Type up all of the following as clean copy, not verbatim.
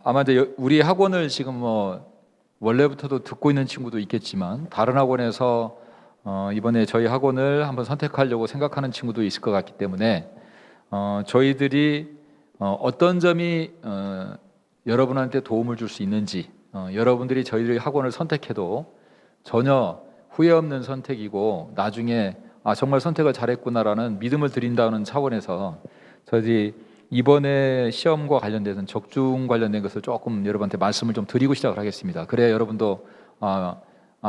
아마 이제 우리 학원을 지금 원래부터도 듣고 있는 친구도 있겠지만 다른 학원에서 이번에 저희 학원을 한번 선택하려고 생각하는 친구도 있을 것 같기 때문에 저희들이 어떤 점이 여러분한테 도움을 줄 수 있는지, 여러분들이 저희들의 학원을 선택해도 전혀 후회 없는 선택이고 나중에 정말 선택을 잘했구나라는 믿음을 드린다는 차원에서 저희들이 이번에 시험과 관련돼서 적중 관련된 것을 조금 여러분한테 말씀을 좀 드리고 시작을 하겠습니다. 그래야 여러분도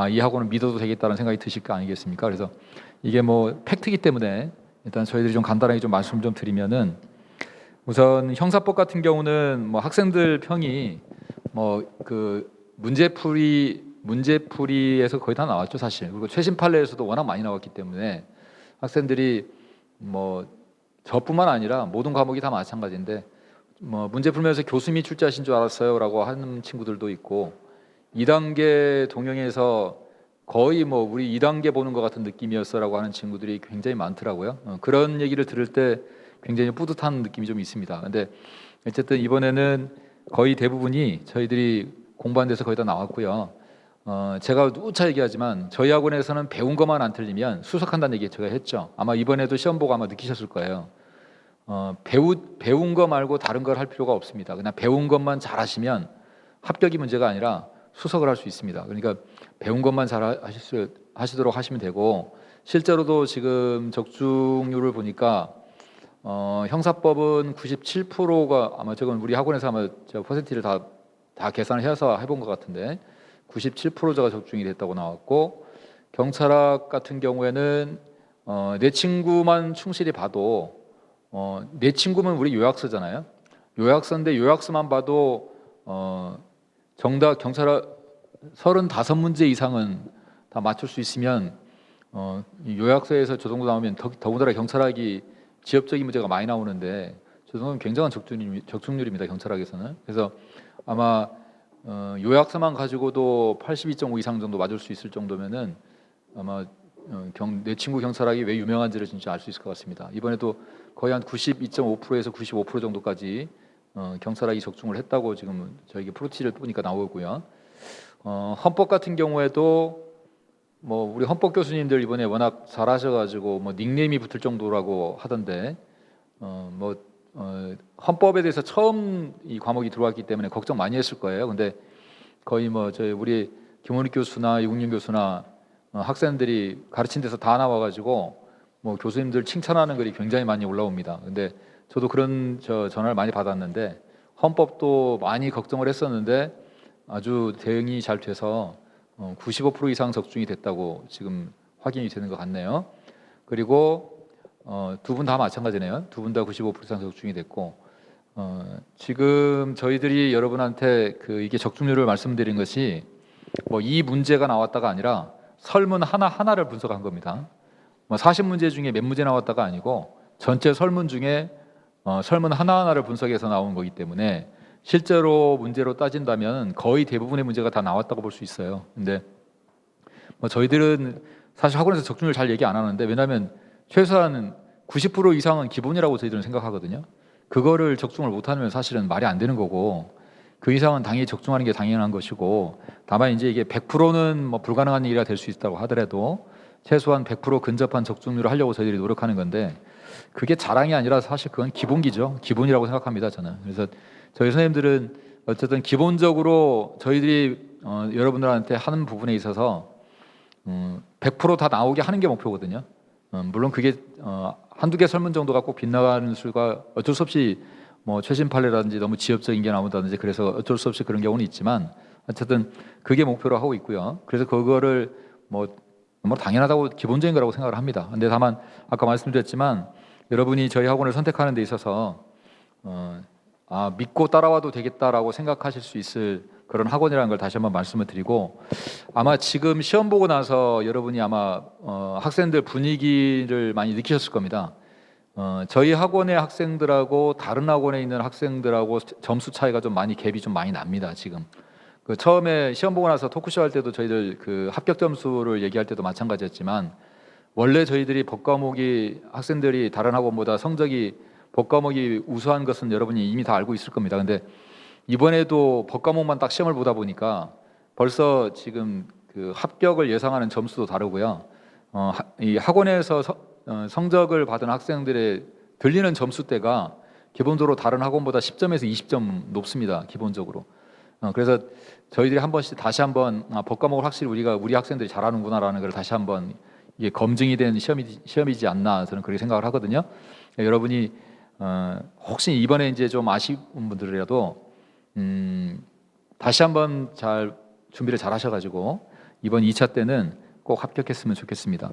이 학원을 믿어도 되겠다는 생각이 드실 거 아니겠습니까? 그래서 이게 팩트이기 때문에 일단 저희들이 좀 간단하게 좀 말씀 좀 드리면은, 우선 형사법 같은 경우는 학생들 평이 그 문제풀이에서 거의 다 나왔죠, 사실. 그리고 최신 판례에서도 워낙 많이 나왔기 때문에 학생들이 저뿐만 아니라 모든 과목이 다 마찬가지인데 문제 풀면서 교수님이 출제하신 줄 알았어요라고 하는 친구들도 있고, 2단계 동영에서 거의 우리 2단계 보는 것 같은 느낌이었어라고 하는 친구들이 굉장히 많더라고요. 그런 얘기를 들을 때 굉장히 뿌듯한 느낌이 좀 있습니다. 근데 어쨌든 이번에는 거의 대부분이 저희들이 공부한 데서 거의 다 나왔고요. 제가 누차 얘기하지만 저희 학원에서는 배운 것만 안 틀리면 수석한다는 얘기 제가 했죠. 아마 이번에도 시험 보고 아마 느끼셨을 거예요. 배운 거 말고 다른 걸 할 필요가 없습니다. 그냥 배운 것만 잘하시면 합격이 문제가 아니라 수석을 할 수 있습니다. 그러니까 배운 것만 잘 하시도록 하시면 되고, 실제로도 지금 적중률을 보니까 형사법은 97%가 아마 저건 우리 학원에서 아마 제가 퍼센티를 다 계산을 해서 해본 것 같은데 97%가 적중이 됐다고 나왔고, 경찰학 같은 경우에는 내 친구만 충실히 봐도 내 친구면 우리 요약서잖아요. 요약서인데 요약서만 봐도 정답 경찰학 35문제 이상은 다 맞출 수 있으면 이 요약서에서 저 정도 나오면 더군다나 경찰학이 지엽적인 문제가 많이 나오는데 저 정도는 굉장한 적중률입니다, 경찰학에서는. 그래서 아마 요약서만 가지고도 82.5 이상 정도 맞을 수 있을 정도면은 아마 내 친구 경찰학이 왜 유명한지를 진짜 알 수 있을 것 같습니다. 이번에도 거의 한 92.5%에서 95% 정도까지 경찰학이 적중을 했다고 지금 저에게 프로티를 보니까 나오고요. 헌법 같은 경우에도 우리 헌법 교수님들 이번에 워낙 잘하셔가지고 닉네임이 붙을 정도라고 하던데 헌법에 대해서 처음 이 과목이 들어왔기 때문에 걱정 많이 했을 거예요. 근데 거의 저희 우리 김원익 교수나 이국윤 교수나 학생들이 가르친 데서 다 나와가지고 교수님들 칭찬하는 글이 굉장히 많이 올라옵니다. 근데 저도 그런 전화를 많이 받았는데 헌법도 많이 걱정을 했었는데 아주 대응이 잘 돼서 95% 이상 적중이 됐다고 지금 확인이 되는 것 같네요. 그리고 두 분 다 마찬가지네요. 두 분 다 95% 이상 적중이 됐고, 지금 저희들이 여러분한테 이게 적중률을 말씀드린 것이 이 문제가 나왔다가 아니라 설문 하나하나를 분석한 겁니다. 40문제 중에 몇 문제 나왔다가 아니고 전체 설문 중에 설문 하나하나를 분석해서 나온 거기 때문에 실제로 문제로 따진다면 거의 대부분의 문제가 다 나왔다고 볼 수 있어요. 근데 저희들은 사실 학원에서 적중률 잘 얘기 안 하는데, 왜냐하면 최소한 90% 이상은 기본이라고 저희들은 생각하거든요. 그거를 적중을 못하면 사실은 말이 안 되는 거고, 그 이상은 당연히 적중하는 게 당연한 것이고, 다만 이제 이게 100%는 불가능한 일이라 될 수 있다고 하더라도 최소한 100% 근접한 적중률을 하려고 저희들이 노력하는 건데, 그게 자랑이 아니라 사실 그건 기본기죠. 기본이라고 생각합니다, 저는. 그래서 저희 선생님들은 어쨌든 기본적으로 저희들이 여러분들한테 하는 부분에 있어서 100%다 나오게 하는 게 목표거든요. 물론 그게 한두 개 설문 정도가 꼭 빗나가는 수가 어쩔 수 없이 최신 판례라든지 너무 지엽적인 게 나온다든지 그래서 어쩔 수 없이 그런 경우는 있지만, 어쨌든 그게 목표로 하고 있고요. 그래서 그거를 당연하다고 기본적인 거라고 생각을 합니다. 근데 다만 아까 말씀드렸지만 여러분이 저희 학원을 선택하는 데 있어서 믿고 따라와도 되겠다라고 생각하실 수 있을 그런 학원이라는 걸 다시 한번 말씀을 드리고, 아마 지금 시험 보고 나서 여러분이 아마 학생들 분위기를 많이 느끼셨을 겁니다. 저희 학원의 학생들하고 다른 학원에 있는 학생들하고 점수 차이가 좀 많이 갭이 좀 많이 납니다. 지금 처음에 시험 보고 나서 토크쇼 할 때도 저희들 합격 점수를 얘기할 때도 마찬가지였지만, 원래 저희들이 법과목이 학생들이 다른 학원보다 성적이 법과목이 우수한 것은 여러분이 이미 다 알고 있을 겁니다. 근데 이번에도 법 과목만 딱 시험을 보다 보니까 벌써 지금 그 합격을 예상하는 점수도 다르고요. 이 학원에서 성적을 받은 학생들의 들리는 점수대가 기본적으로 다른 학원보다 10점에서 20점 높습니다. 기본적으로. 그래서 저희들이 한 번씩 다시 한번 법 과목을 확실히 우리 학생들이 잘하는구나라는 걸 다시 한번 이게 검증이 된 시험이지 않나 저는 그렇게 생각을 하거든요. 여러분이 혹시 이번에 이제 좀 아쉬운 분들이라도 다시 한번 잘 준비를 잘 하셔가지고 이번 2차 때는 꼭 합격했으면 좋겠습니다.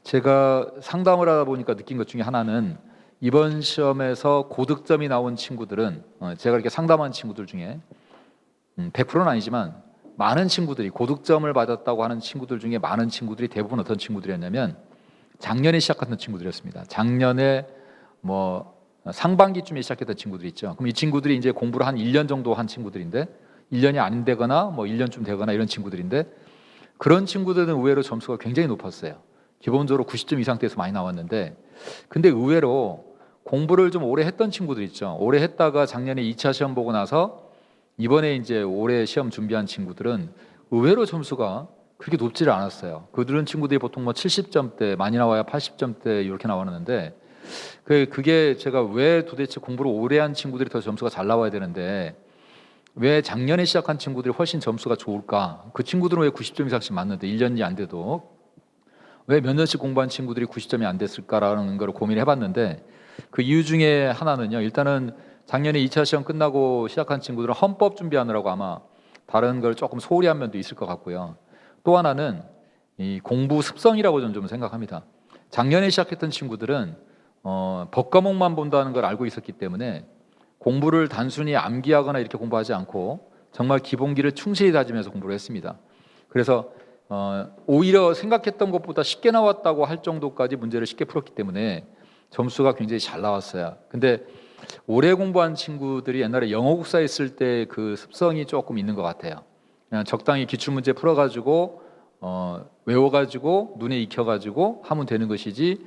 제가 상담을 하다 보니까 느낀 것 중에 하나는 이번 시험에서 고득점이 나온 친구들은 제가 이렇게 상담한 친구들 중에 100%는 아니지만 많은 친구들이 고득점을 받았다고 하는 친구들 중에 많은 친구들이 대부분 어떤 친구들이었냐면 작년에 시작했던 친구들이었습니다. 작년에 뭐 상반기쯤에 시작했던 친구들 있죠. 그럼 이 친구들이 이제 공부를 한 1년 정도 한 친구들인데 1년이 안 되거나 뭐 1년쯤 되거나 이런 친구들인데 그런 친구들은 의외로 점수가 굉장히 높았어요. 기본적으로 90점 이상대에서 많이 나왔는데 근데 의외로 공부를 좀 오래 했던 친구들 있죠. 오래 했다가 작년에 2차 시험 보고 나서 이번에 이제 올해 시험 준비한 친구들은 의외로 점수가 그렇게 높지를 않았어요. 그들은 친구들이 보통 뭐 70점대, 많이 나와야 80점대 이렇게 나왔는데 그게 제가 왜 도대체 공부를 오래 한 친구들이 더 점수가 잘 나와야 되는데 왜 작년에 시작한 친구들이 훨씬 점수가 좋을까? 그 친구들은 왜 90점 이상씩 맞는데 1년이 안 돼도 왜 몇 년씩 공부한 친구들이 90점이 안 됐을까라는 걸 고민해 봤는데 그 이유 중에 하나는요. 일단은 작년에 2차 시험 끝나고 시작한 친구들은 헌법 준비하느라고 아마 다른 걸 조금 소홀히 한 면도 있을 것 같고요. 또 하나는 이 공부 습성이라고 저는 좀 생각합니다. 작년에 시작했던 친구들은 법 과목만 본다는 걸 알고 있었기 때문에 공부를 단순히 암기하거나 이렇게 공부하지 않고 정말 기본기를 충실히 다지면서 공부를 했습니다. 그래서 오히려 생각했던 것보다 쉽게 나왔다고 할 정도까지 문제를 쉽게 풀었기 때문에 점수가 굉장히 잘 나왔어요. 근데 오래 공부한 친구들이 옛날에 영어 국사 했을 때 그 습성이 조금 있는 것 같아요. 그냥 적당히 기출문제 풀어가지고 외워가지고 눈에 익혀가지고 하면 되는 것이지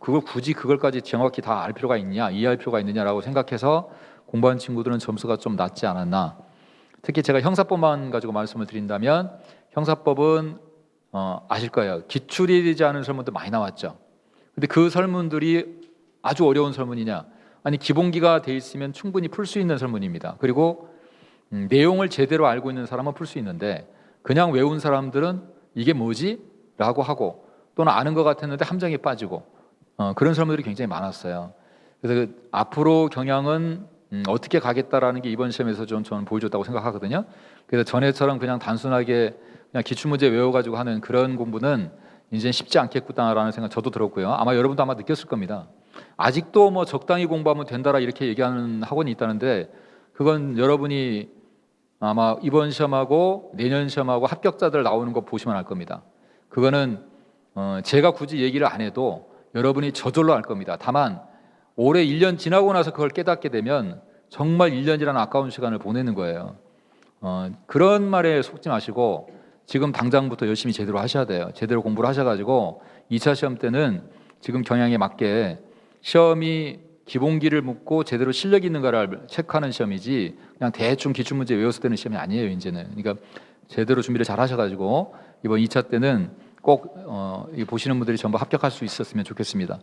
그걸 굳이 그걸까지 정확히 다 알 필요가 있냐 이해할 필요가 있느냐라고 생각해서 공부한 친구들은 점수가 좀 낮지 않았나. 특히 제가 형사법만 가지고 말씀을 드린다면 형사법은 아실 거예요. 기출이 되지 않은 설문도 많이 나왔죠. 근데 그 설문들이 아주 어려운 설문이냐? 아니 기본기가 돼 있으면 충분히 풀 수 있는 설문입니다. 그리고 내용을 제대로 알고 있는 사람은 풀 수 있는데 그냥 외운 사람들은 이게 뭐지? 라고 하고 또는 아는 것 같았는데 함정에 빠지고 그런 설문들이 굉장히 많았어요. 그래서 앞으로 경향은 어떻게 가겠다라는 게 이번 시험에서 좀 저는 보여줬다고 생각하거든요. 그래서 전에처럼 그냥 단순하게 그냥 기출문제 외워가지고 하는 그런 공부는 이제 쉽지 않겠구나라는 생각 저도 들었고요. 아마 여러분도 아마 느꼈을 겁니다. 아직도 뭐 적당히 공부하면 된다라 이렇게 얘기하는 학원이 있다는데 그건 여러분이 아마 이번 시험하고 내년 시험하고 합격자들 나오는 거 보시면 알 겁니다. 그거는 제가 굳이 얘기를 안 해도 여러분이 저절로 알 겁니다. 다만 올해 1년 지나고 나서 그걸 깨닫게 되면 정말 1년이라는 아까운 시간을 보내는 거예요. 그런 말에 속지 마시고 지금 당장부터 열심히 제대로 하셔야 돼요. 제대로 공부를 하셔가지고 2차 시험 때는 지금 경향에 맞게 시험이 기본기를 묻고 제대로 실력 있는가를 체크하는 시험이지 그냥 대충 기출문제 외워서 되는 시험이 아니에요. 이제는. 그러니까 제대로 준비를 잘 하셔가지고 이번 2차 때는 꼭 보시는 분들이 전부 합격할 수 있었으면 좋겠습니다.